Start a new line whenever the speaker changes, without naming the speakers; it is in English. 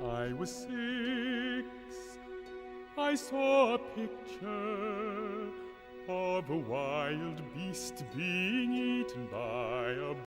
I was 6. I saw a picture of a wild beast being eaten by a